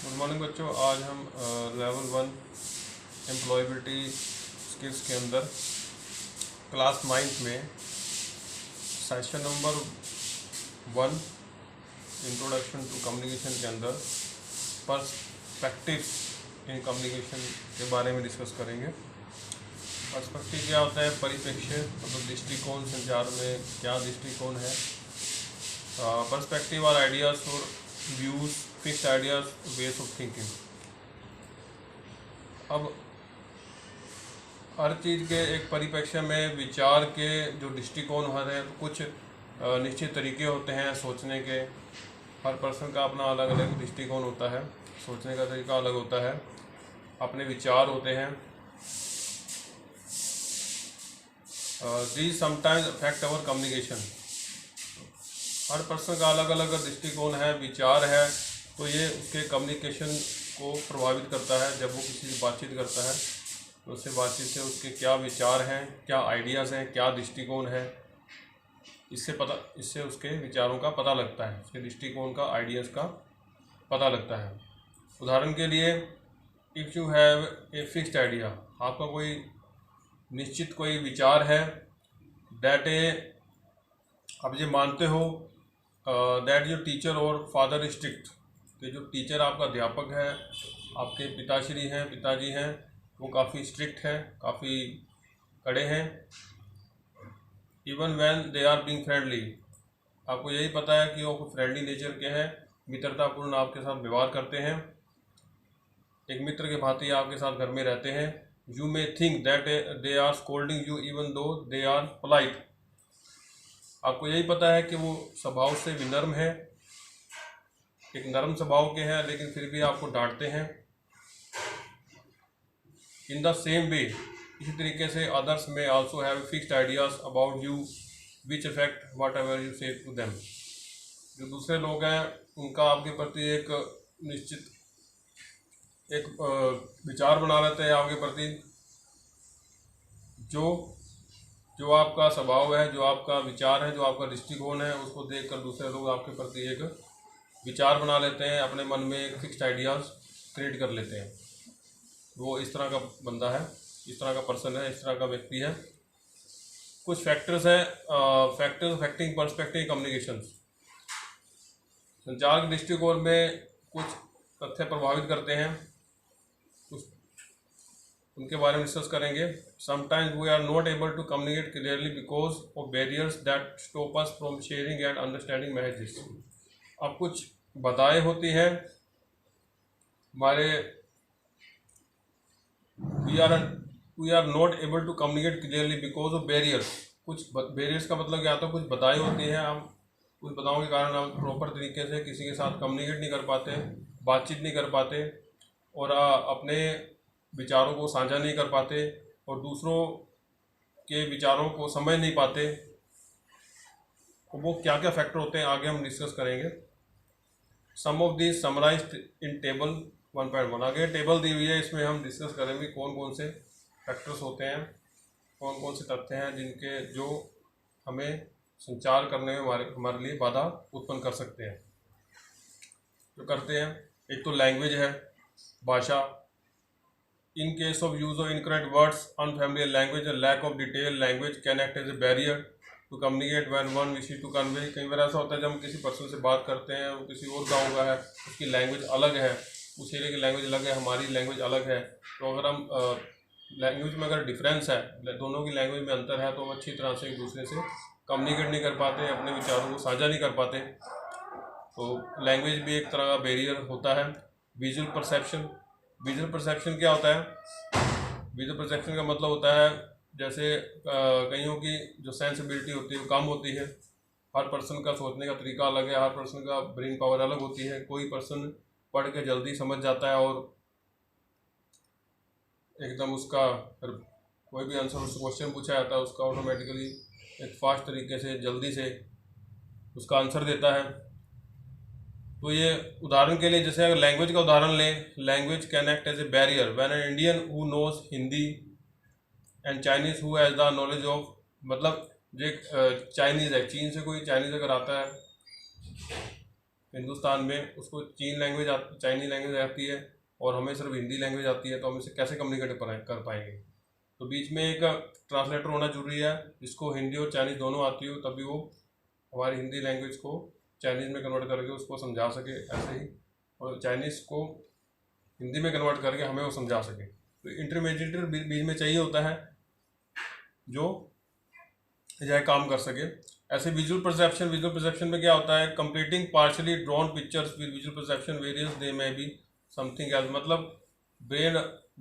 Good morning बच्चों। आज हम लेवल 1 एम्प्लॉयबिलिटी स्किल्स के अंदर क्लास 9th में session number 1 introduction to communication के अंदर पर्सपेक्टिव्स इन कम्युनिकेशन के बारे में डिस्कस करेंगे। पर्सपेक्टिव क्या होता है? परिप्रेक्ष्य, मतलब दृष्टिकोण। संचार में क्या दृष्टिकोण है? पर्सपेक्टिव और आइडियाज और views, fixed ideas, ways of thinking. अब हर चीज़ के एक परिप्रेक्ष्य में विचार के जो दृष्टिकोण होते हैं, कुछ निश्चित तरीके होते हैं सोचने के। हर पर्सन का अपना अलग अलग दृष्टिकोण होता है, सोचने का तरीका अलग होता है, अपने विचार होते हैं। These sometimes affect our communication. Her person का अलग अलग दृष्टिकोण है, विचार है, तो ये उसके कम्युनिकेशन को प्रभावित करता है। जब वो किसी से बातचीत करता है तो उससे बातचीत से उसके क्या विचार हैं, क्या आइडियाज़ हैं, क्या दृष्टिकोण है, इससे उसके विचारों का पता लगता है, उसके दृष्टिकोण का, आइडियाज़ का पता लगता है। उदाहरण के लिए, if you have a fixed idea, आपका कोई निश्चित कोई विचार है, आप ये मानते हो दैट योर टीचर और फादर इज स्ट्रिक्ट, कि जो टीचर आपका अध्यापक है, आपके पिताजी हैं, वो काफ़ी स्ट्रिक्ट हैं, काफ़ी कड़े हैं। Even when they are being friendly, आपको यही पता है कि वो फ्रेंडली नेचर के हैं, मित्रतापूर्ण आपके साथ व्यवहार करते हैं, एक मित्र के भांति आपके साथ घर में रहते हैं। You may think that they are scolding you even though they are polite, आपको यही पता है कि वो स्वभाव से विनम्र है, एक नरम स्वभाव के हैं, लेकिन फिर भी आपको डांटते हैं। इन द सेम वे, इसी तरीके से अदर्स में also have fixed ideas about you which affect what ever you से टू देम। जो दूसरे लोग हैं उनका आपके प्रति एक निश्चित विचार बना लेते हैं आपके प्रति। जो आपका स्वभाव है, जो आपका विचार है, जो आपका दृष्टिकोण है, उसको देखकर दूसरे लोग आपके प्रति एक विचार बना लेते हैं, अपने मन में एक फिक्स्ड आइडियाज़ क्रिएट कर लेते हैं। वो इस तरह का बंदा है, इस तरह का पर्सन है, इस तरह का व्यक्ति है। कुछ फैक्टर्स हैं, फैक्टर्स अफेक्टिंग पर्सपेक्टिव कम्युनिकेशन। संचार के दृष्टिकोण में कुछ तथ्य प्रभावित करते हैं, उनके बारे में डिस्कस करेंगे। Sometimes we are not able to communicate clearly because of barriers that stop us from sharing and understanding messages. अब कुछ बाधाएं होती हैं हमारे, we are not able to communicate clearly because of barriers. कुछ बैरियर्स का मतलब क्या होता है? कुछ बाधाएं होती हैं, हम कुछ बाधाओं के कारण हम प्रॉपर तरीके से किसी के साथ कम्युनिकेट नहीं कर पाते, बातचीत नहीं कर पाते, और अपने विचारों को साझा नहीं कर पाते, और दूसरों के विचारों को समझ नहीं पाते। वो क्या क्या फैक्टर होते हैं आगे हम डिस्कस करेंगे। Some of this summarized in table 1.1। आगे टेबल दी हुई है, इसमें हम डिस्कस करेंगे कौन कौन से फैक्टर्स होते हैं, कौन कौन से तथ्य हैं जिनके जो हमें संचार करने में हमारे लिए बाधा उत्पन्न कर सकते हैं। जो करते हैं, एक तो लैंग्वेज है, भाषा। In case of use of incorrect words, unfamiliar language, and lack of detailed language can act as a barrier to communicate when one wishes to convey। कई बार ऐसा होता है जब हम किसी पर्सन से बात करते हैं, वो किसी और गाँव का है, उसकी लैंग्वेज अलग है, उस एरिया की लैंग्वेज अलग है, हमारी लैंग्वेज अलग है। तो अगर हम लैंग्वेज में अगर डिफरेंस है, दोनों की लैंग्वेज में अंतर है, तो हम अच्छी तरह से एक दूसरे से कम्युनिकेट नहीं कर पाते, अपने विचारों को साझा नहीं कर पाते। तो लैंग्वेज भी एक तरह का बैरियर होता है। Visual perception. विजुअल परसेप्शन क्या होता है? विजुअल परसेप्शन का मतलब होता है जैसे कईयों की जो सेंसिबिलिटी होती है वो कम होती है। हर पर्सन का सोचने का तरीका अलग है, हर पर्सन का ब्रेन पावर अलग होती है। कोई पर्सन पढ़ के जल्दी समझ जाता है और एकदम उसका कोई भी आंसर, उससे क्वेश्चन पूछा जाता है, उसका ऑटोमेटिकली एक फास्ट तरीके से जल्दी से उसका आंसर देता है। तो ये उदाहरण के लिए, जैसे अगर लैंग्वेज का उदाहरण लें, language can act as a barrier when an Indian who knows Hindi and Chinese who has the knowledge of, मतलब जो चाइनीज़ है, चीन से कोई चाइनीज़ अगर आता है हिंदुस्तान में उसको चाइनीज लैंग्वेज आती है और हमें सिर्फ हिंदी लैंग्वेज आती है, तो हम इसे कैसे कम्युनिकेट कर पाएंगे। तो बीच में एक ट्रांसलेटर होना जरूरी है जिसको हिंदी और चाइनीज़ दोनों आती हो, तभी वो हमारी हिंदी लैंग्वेज को चाइनीज़ में कन्वर्ट करके उसको समझा सके ऐसे ही, और चाइनीज़ को हिंदी में कन्वर्ट करके हमें वो समझा सके। तो इंटरमीडिएटर बीच में चाहिए होता है जो यह काम कर सके। ऐसे विजुअल परसेप्शन में क्या होता है, completing partially drawn pictures with visual perception variance they may be something else. मतलब ब्रेन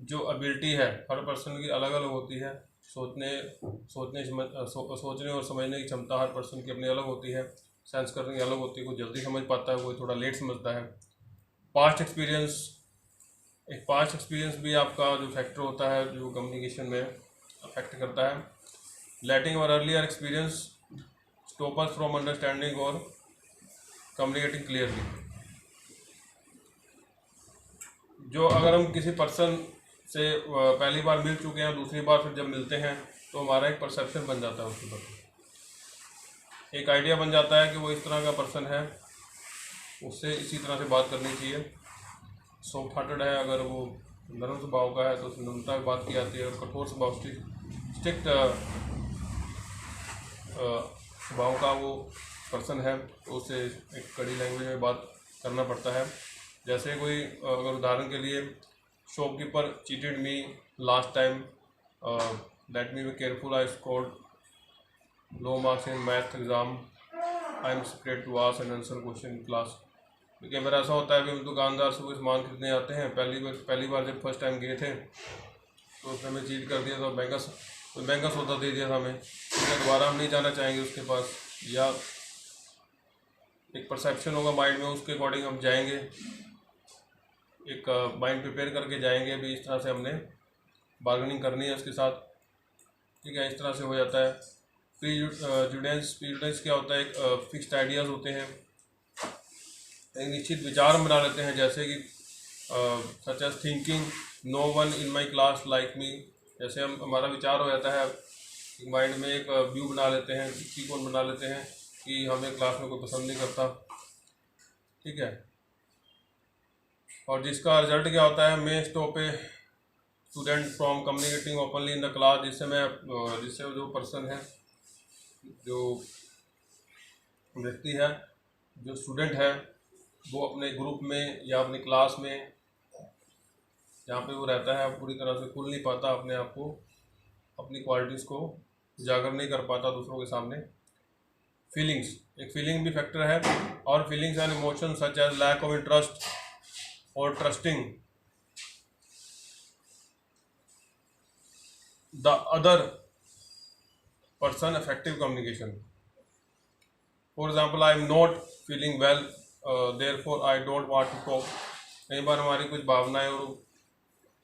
जो एबिलिटी है हर पर्सन की अलग अलग होती है, सोचने और समझने की क्षमता हर पर्सन की अपनी अलग होती है, सेंस करने की अलग होती है, कोई जल्दी समझ पाता है, कोई थोड़ा लेट समझता है। पास्ट एक्सपीरियंस भी आपका जो फैक्टर होता है जो कम्युनिकेशन में अफेक्ट करता है। लेटिंग और earlier experience stop us from understanding और कम्युनिकेटिंग क्लियरली। जो अगर हम किसी पर्सन से पहली बार मिल चुके हैं, दूसरी बार फिर जब मिलते हैं तो हमारा एक परसेप्शन बन जाता है उसके प्रति, एक आइडिया बन जाता है कि वो इस तरह का पर्सन है, उससे इसी तरह से बात करनी चाहिए। सॉफ्ट हार्टेड है, अगर वो नरम स्वभाव का है तो उसमें नम्रता की बात की जाती है, और कठोर स्वभाव स्ट्रिक्ट स्वभाव का वो पर्सन है तो उससे एक कड़ी लैंग्वेज में बात करना पड़ता है। जैसे कोई अगर उदाहरण के लिए, shopkeeper cheated me last time, let me be careful, I scored low marks in math exam, I am scared to ask and answer question in class. कई बार ऐसा होता है कि हम दुकानदार से कोई सामान खरीदने आते हैं, पहली बार जब फर्स्ट टाइम गए थे तो उसने हमें चीट कर दिया, तो महंगा सौदा दे दिया था हमें, तो दोबारा हम नहीं जाना चाहेंगे उसके पास, या एक परसेप्शन होगा माइंड में, उसके अकॉर्डिंग हम जाएंगे, एक माइंड प्रिपेयर करके जाएंगे भी इस तरह से हमने बार्गेनिंग करनी है उसके साथ, ठीक है। इस तरह से हो जाता है। प्रीजुडेंस क्या होता है, एक फिक्स्ड आइडियाज़ होते हैं, एक निश्चित विचार हम बना लेते हैं, जैसे कि such as thinking no one in my class like me. जैसे हमारा विचार हो जाता है, माइंड में एक व्यू बना लेते हैं, दृष्टिकोण बना लेते हैं कि हमें क्लास में कोई पसंद नहीं करता, ठीक है। और जिसका रिजल्ट क्या होता है, may stop a student from communicating openly in the class. जिससे जो पर्सन है, जो व्यक्ति है, जो स्टूडेंट है, वो अपने ग्रुप में या अपनी क्लास में जहाँ पे वो रहता है पूरी तरह से खुल नहीं पाता, अपने आप को, अपनी क्वालिटीज़ को उजागर नहीं कर पाता दूसरों के सामने। फीलिंग्स, एक फीलिंग भी फैक्टर है, और feelings and emotion such as lack of interest और trusting the other person effective communication. For example, I am not feeling well, therefore I don't want to talk. कई बार हमारी कुछ भावनाएं और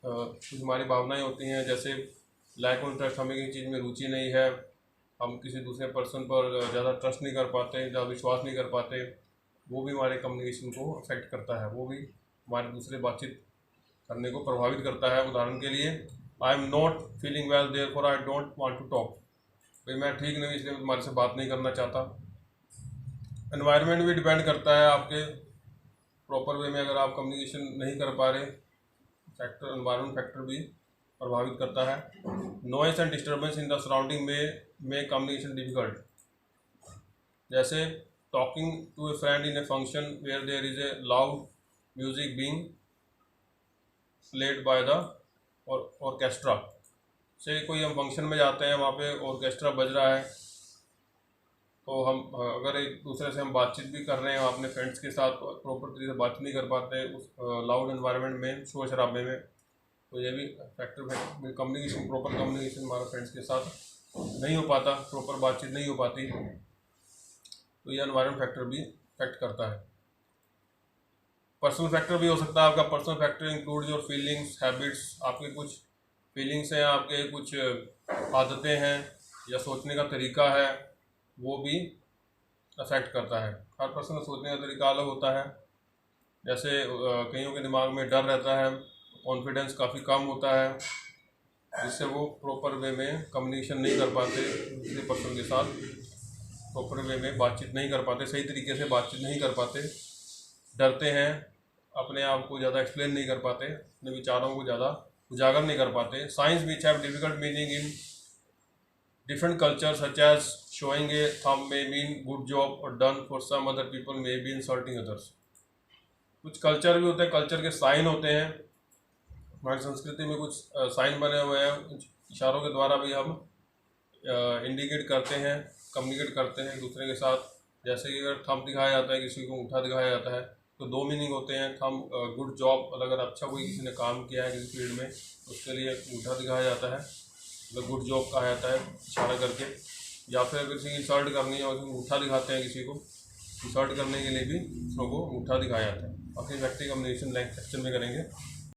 कुछ हमारी भावनाएं होती हैं, जैसे लैक ऑफ इंटरेस्ट, हमें किसी चीज़ में रुचि नहीं है, हम किसी दूसरे पर्सन पर ज़्यादा ट्रस्ट नहीं कर पाते, ज़्यादा विश्वास नहीं कर पाते, वो भी हमारे कम्युनिकेशन को अफेक्ट करता है, वो भी हमारे दूसरे बातचीत करने को प्रभावित करता है। उदाहरण के लिए, I am not feeling well therefore I don't want to talk. भाई मैं ठीक नहीं, इसलिए तुम्हारे से बात नहीं करना चाहता। एनवायरनमेंट भी डिपेंड करता है आपके प्रॉपर वे में, अगर आप कम्युनिकेशन नहीं कर पा रहे, एनवायरनमेंट फैक्टर भी प्रभावित करता है। Noise and disturbance in the surrounding में कम्युनिकेशन डिफिकल्ट। जैसे talking to a friend in a function where there is a loud music being played by the orchestra. से कोई हम फंक्शन में जाते हैं, वहाँ पे ऑर्केस्ट्रा बज रहा है, तो हम अगर एक दूसरे से हम बातचीत भी कर रहे हैं, अपने फ्रेंड्स के साथ प्रॉपर तरीके से बातचीत नहीं कर पाते उस लाउड एनवायरनमेंट में, शोर शराबे में, तो ये भी फैक्टर कम्युनिकेशन, प्रॉपर कम्युनिकेशन हमारे फ्रेंड्स के साथ नहीं हो पाता, प्रॉपर बातचीत नहीं हो पाती, तो ये एनवायरनमेंट फैक्टर भी इफेक्ट करता है। पर्सनल फैक्टर भी हो सकता है आपका। Personal factor include your feelings, habits, आपके कुछ फीलिंग्स हैं, आपके कुछ आदतें हैं या सोचने का तरीका है, वो भी अफेक्ट करता है। हर पर्सन का सोचने का तरीका अलग होता है। जैसे कईयों के दिमाग में डर रहता है, कॉन्फिडेंस काफ़ी कम होता है, जिससे वो प्रॉपर वे में कम्युनिकेशन नहीं कर पाते, दूसरे पर्सन के साथ प्रॉपर वे में बातचीत नहीं कर पाते, सही तरीके से बातचीत नहीं कर पाते, डरते हैं, अपने आप को ज़्यादा एक्सप्लेन नहीं कर पाते, अपने विचारों को ज़्यादा उजागर नहीं कर पाते। Science which have difficult meaning in different cultures such as showing a thumb may mean good job or done for some other people may be insulting others। कुछ कल्चर भी होते हैं, कल्चर के साइन होते हैं, हमारी संस्कृति में कुछ साइन बने हुए हैं, कुछ इशारों के द्वारा भी हम इंडिकेट करते हैं, कम्युनिकेट करते हैं एक दूसरे के साथ। जैसे कि अगर थंब दिखाया जाता है, किसी को अंगूठा दिखाया जाता है, तो दो मीनिंग होते हैं। थंब गुड जॉब, अगर अच्छा कोई किसी ने काम किया है किसी फील्ड में, उसके लिए अंगूठा दिखाया जाता है, मतलब गुड जॉब कहा जाता है इशारा करके। या फिर किसी की इंसल्ट करनी है और अंगूठा दिखाते हैं, किसी को इंसल्ट करने के लिए भी उसको अंगूठा दिखाया जाता है। बाकी व्यक्ति कम्युनिकेशन नेक्स्ट सेक्शन में करेंगे।